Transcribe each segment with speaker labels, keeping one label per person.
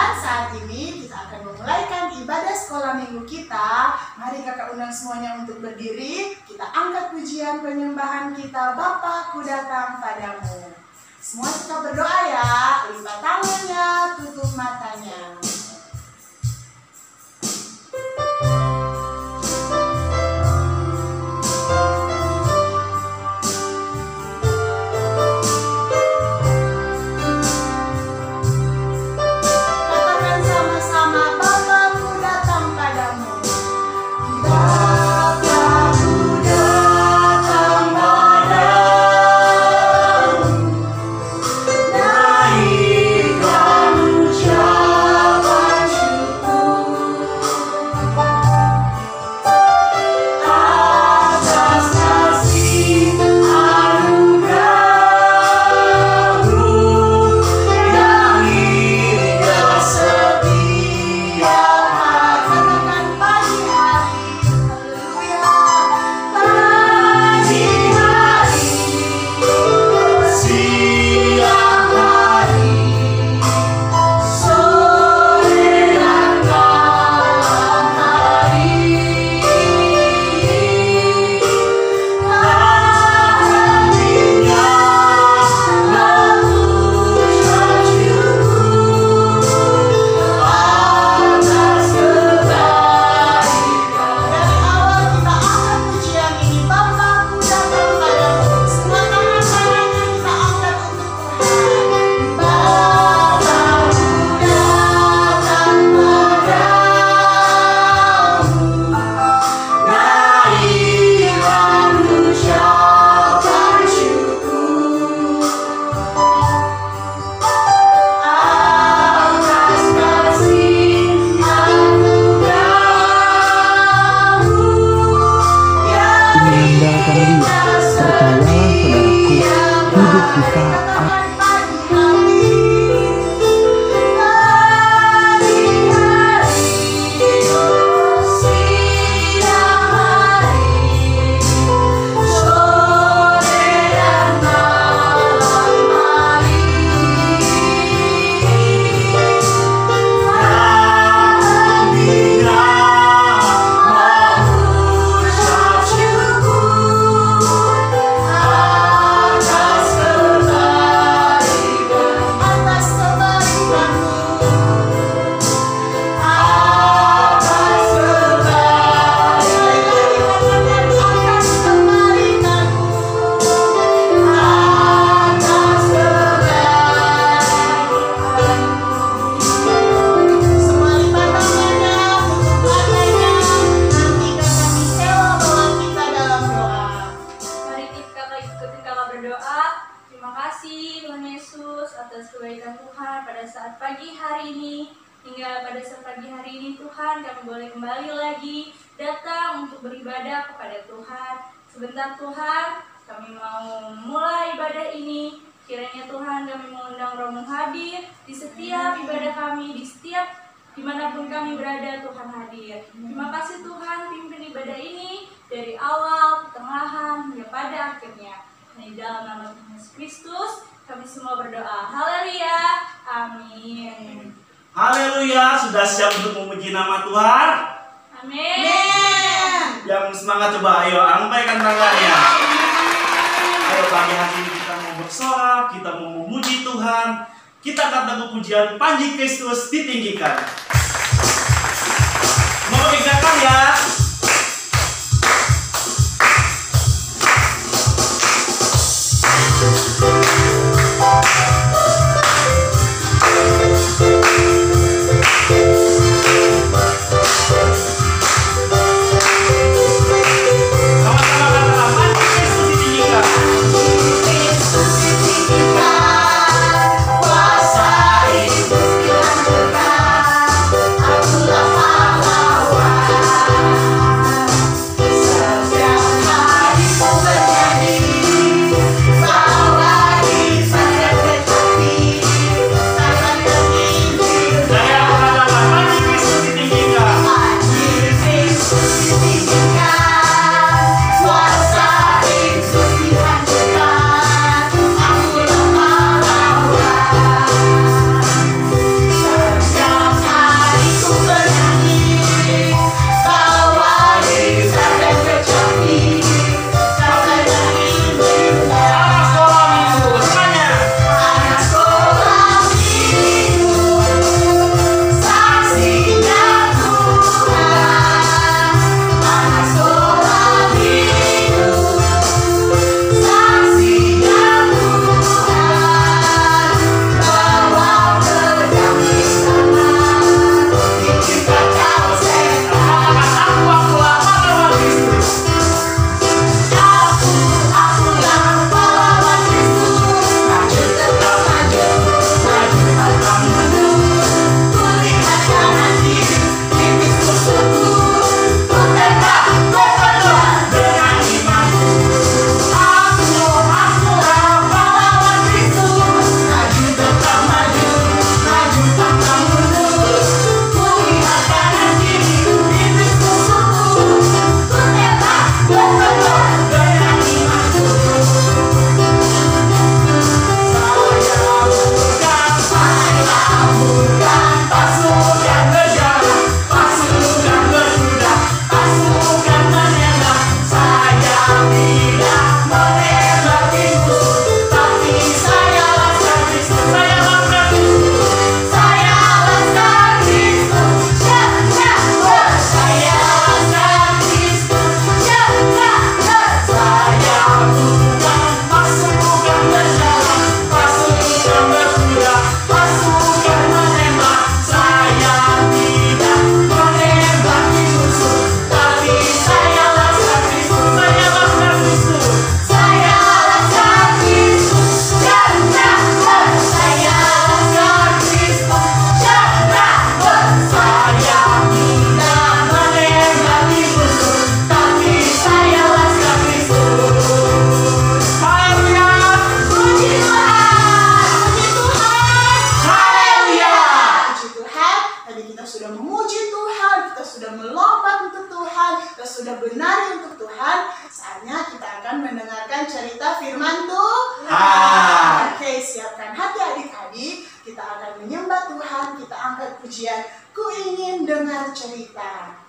Speaker 1: Dan saat ini kita akan memulaikan ibadah sekolah minggu kita. Mari kakak undang semuanya untuk berdiri. Kita angkat pujian penyembahan kita, Bapa ku datang padamu. Semua kita berdoa ya, lipat tangannya, tutup matanya.
Speaker 2: Sebentar Tuhan, kami mau mulai ibadah ini. Kiranya Tuhan kami mengundang Romo hadir di setiap ibadah kami, di setiap dimanapun kami berada, Tuhan hadir. Terima kasih Tuhan, pimpin ibadah ini dari awal, pertengahan, hingga pada akhirnya. Di dalam nama Tuhan Yesus Kristus, kami semua berdoa. Haleluya, amin.
Speaker 3: Haleluya, sudah siap untuk memuji nama Tuhan?
Speaker 2: Amin.
Speaker 3: Yang semangat coba, ayo lambaikan tangannya. Ayo pagi hari ini kita mau bersorak, kita mau memuji Tuhan. Kita akan lagu pujian Panji Kristus ditinggikan. Mau ikutkan ya?
Speaker 1: Setiap hari ku bernyanyi bahwa sudah benar untuk Tuhan, saatnya kita akan mendengarkan cerita firman Tuhan. Oke, siapkan hati adik-adik, kita akan menyembah Tuhan, kita angkat pujian, ku ingin dengar cerita.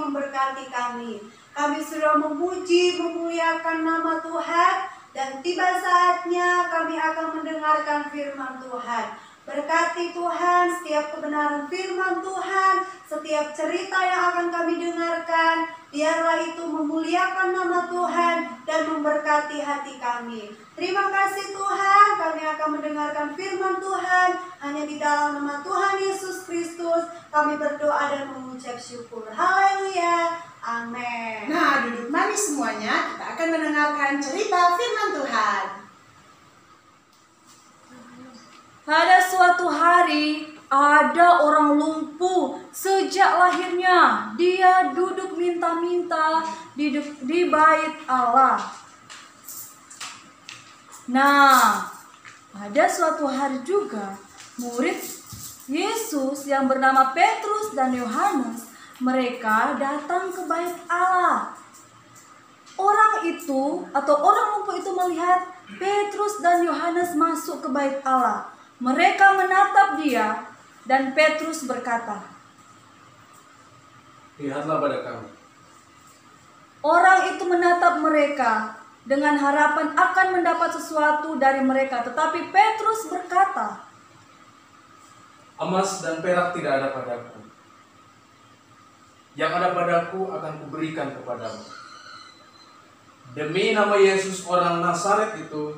Speaker 4: memberkati kami. Kami sudah memuji, memuliakan nama Tuhan, dan tiba saatnya kami akan mendengarkan firman Tuhan. Berkati Tuhan setiap kebenaran firman Tuhan, setiap cerita yang akan kami dengarkan, biarlah itu memuliakan nama Tuhan dan memberkati hati kami. Terima kasih Tuhan, kami akan mendengarkan firman Tuhan hanya di dalam nama Tuhan Yesus Kristus. Kami berdoa dan mengucap syukur. Haleluya. Amin.
Speaker 1: Nah, duduk manis semuanya, kita akan mendengarkan cerita firman Tuhan.
Speaker 2: Pada suatu hari, ada orang lumpuh sejak lahirnya. Dia duduk minta-minta di bait Allah. Nah, pada suatu hari juga, murid Yesus yang bernama Petrus dan Yohanes, mereka datang ke bait Allah. Orang itu atau orang lumpuh itu melihat Petrus dan Yohanes masuk ke bait Allah. Mereka menatap dia dan Petrus berkata,
Speaker 5: "Lihatlah pada kami."
Speaker 2: Orang itu menatap mereka dengan harapan akan mendapat sesuatu dari mereka. Tetapi Petrus berkata,
Speaker 5: "Emas dan perak tidak ada padaku. Yang ada padaku akan kuberikan kepadamu. Demi nama Yesus orang Nazaret itu,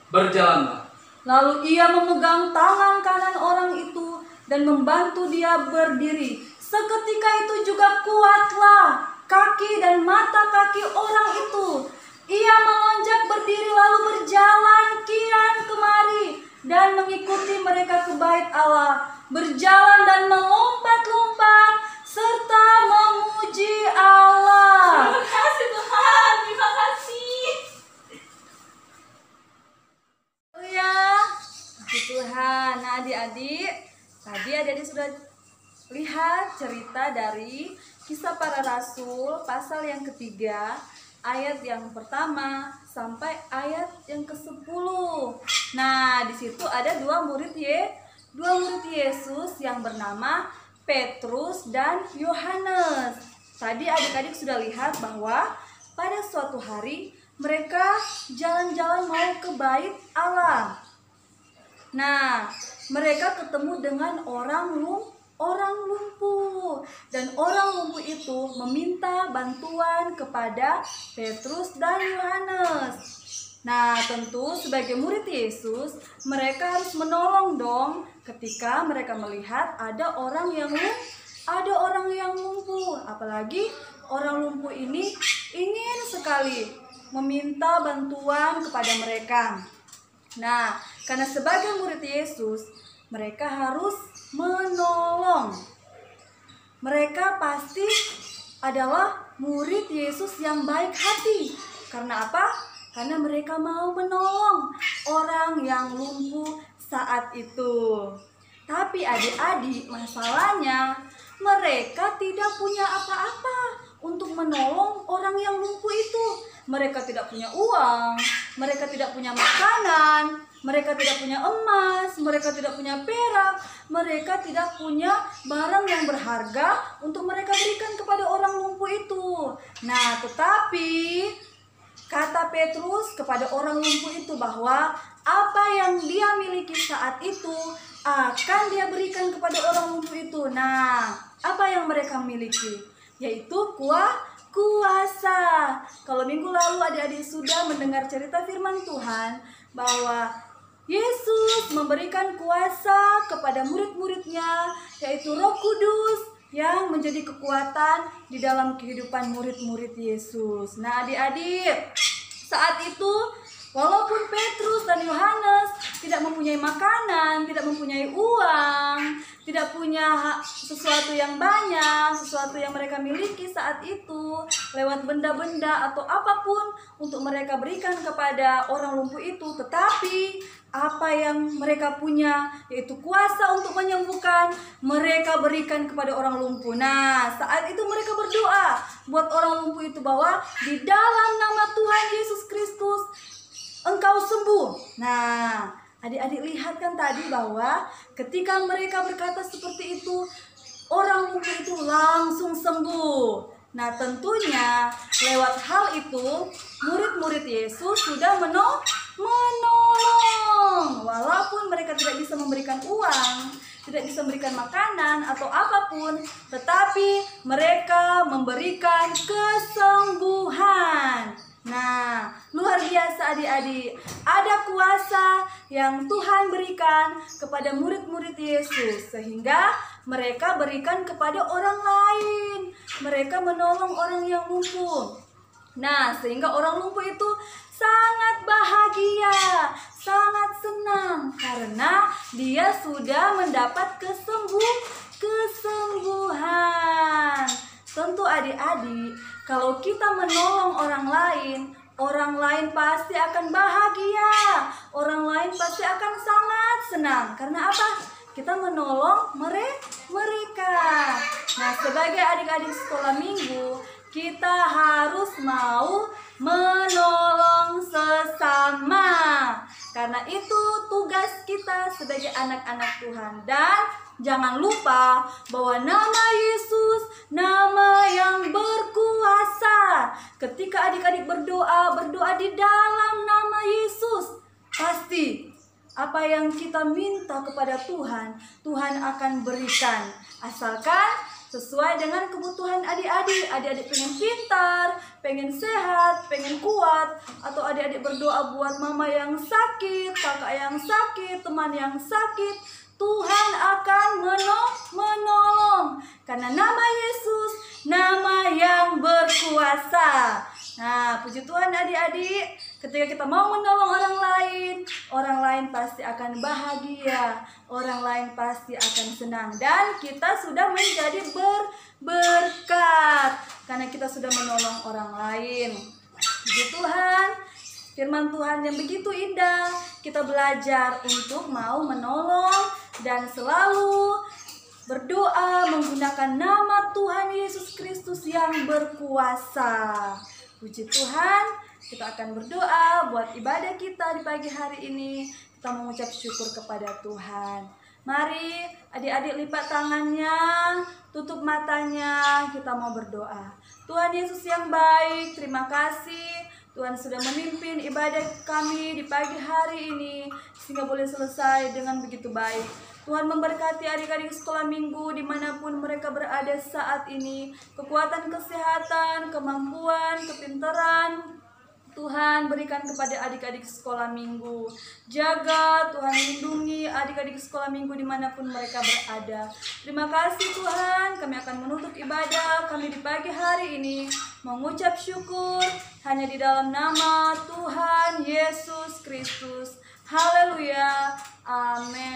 Speaker 5: berjalanlah."
Speaker 2: Lalu ia memegang tangan kanan orang itu dan membantu dia berdiri. Seketika itu juga kuatlah kaki dan mata kaki orang itu. Ia melonjak berdiri lalu berjalan kian kemari dan mengikuti mereka ke bait Allah, berjalan dan melompat-lompat serta memuji Allah.
Speaker 6: Terima kasih Tuhan, terima kasih.
Speaker 2: Ya, puji Tuhan. Nah, adik-adik, tadi adik-adik sudah lihat cerita dari Kisah Para Rasul pasal yang ketiga, ayat yang pertama sampai ayat yang ke-10. Nah, di situ ada dua murid Yesus yang bernama Petrus dan Yohanes. Tadi adik-adik sudah lihat bahwa pada suatu hari
Speaker 7: mereka jalan-jalan mau ke bait Allah. Nah, mereka ketemu dengan orang lumpuh, dan orang lumpuh itu meminta bantuan kepada Petrus dan Yohanes. Nah, tentu sebagai murid Yesus, mereka harus menolong dong ketika mereka melihat ada orang yang lumpuh. Apalagi orang lumpuh ini ingin sekali meminta bantuan kepada mereka. Nah, karena sebagai murid Yesus, mereka harus menolong. Mereka pasti adalah murid Yesus yang baik hati. Karena apa? Karena mereka mau menolong orang yang lumpuh saat itu. Tapi adik-adik, masalahnya mereka tidak punya apa-apa untuk menolong orang yang lumpuh itu. Mereka tidak punya uang, mereka tidak punya makanan, mereka tidak punya emas, mereka tidak punya perak, mereka tidak punya barang yang berharga untuk mereka berikan kepada orang lumpuh itu. Nah, tetapi kata Petrus kepada orang lumpuh itu bahwa apa yang dia miliki saat itu akan dia berikan kepada orang lumpuh itu. Nah, apa yang mereka miliki? Yaitu kuasa. Kalau minggu lalu adik-adik sudah mendengar cerita firman Tuhan bahwa Yesus memberikan kuasa kepada murid-muridnya, yaitu Roh Kudus yang menjadi kekuatan di dalam kehidupan murid-murid Yesus. Nah, adik-adik, saat itu walaupun Petrus dan Yohanes tidak mempunyai makanan, tidak mempunyai uang, tidak punya sesuatu yang banyak, sesuatu yang mereka miliki saat itu, lewat benda-benda atau apapun untuk mereka berikan kepada orang lumpuh itu, tetapi apa yang mereka punya, yaitu kuasa untuk menyembuhkan, mereka berikan kepada orang lumpuh. Nah, saat itu mereka berdoa buat orang lumpuh itu bahwa di dalam nama Tuhan Yesus Kristus engkau sembuh. Nah, adik-adik lihat kan tadi bahwa ketika mereka berkata seperti itu, orang lumpuh itu langsung sembuh. Nah, tentunya lewat hal itu murid-murid Yesus sudah menolong. Walaupun mereka tidak bisa memberikan uang, tidak bisa memberikan makanan atau apapun, tetapi mereka memberikan kesembuhan. Nah, luar biasa adik-adik. Ada kuasa yang Tuhan berikan kepada murid-murid Yesus, sehingga mereka berikan kepada orang lain. Mereka menolong orang yang lumpuh. Nah, sehingga orang lumpuh itu sangat bahagia, sangat senang, karena dia sudah mendapat kesembuhan. Tentu adik-adik, kalau kita menolong orang lain pasti akan bahagia, orang lain pasti akan sangat senang. Karena apa? Kita menolong mereka. Nah, sebagai adik-adik sekolah minggu, kita harus mau menolong sesama. Karena itu tugas kita sebagai anak-anak Tuhan. Dan jangan lupa bahwa nama Yesus, nama yang berkuasa. Ketika adik-adik berdoa di dalam nama Yesus, pasti apa yang kita minta kepada Tuhan, Tuhan akan berikan. Asalkan sesuai dengan kebutuhan adik-adik. Adik-adik pengen pintar, pengen sehat, pengen kuat, atau adik-adik berdoa buat mama yang sakit, kakak yang sakit, teman yang sakit, Tuhan akan menolong. Karena nama Yesus, nama yang berkuasa. Nah, puji Tuhan adik-adik, ketika kita mau menolong orang lain pasti akan bahagia, orang lain pasti akan senang, dan kita sudah menjadi berkat karena kita sudah menolong orang lain. Puji Tuhan, firman Tuhan yang begitu indah. Kita belajar untuk mau menolong dan selalu berdoa menggunakan nama Tuhan Yesus Kristus yang berkuasa. Puji Tuhan, kita akan berdoa buat ibadah kita di pagi hari ini. Kita mengucap syukur kepada Tuhan. Mari adik-adik lipat tangannya, tutup matanya, kita mau berdoa. Tuhan Yesus yang baik, terima kasih Tuhan sudah memimpin ibadah kami di pagi hari ini sehingga boleh selesai dengan begitu baik. Tuhan memberkati adik-adik sekolah minggu dimanapun mereka berada saat ini. Kekuatan, kesehatan, kemampuan, kepintaran Tuhan berikan kepada adik-adik sekolah minggu. Jaga, Tuhan lindungi adik-adik sekolah minggu dimanapun mereka berada. Terima kasih Tuhan, kami akan menutup ibadah kami di pagi hari ini mengucap syukur hanya di dalam nama Tuhan Yesus Kristus. Haleluya, amin.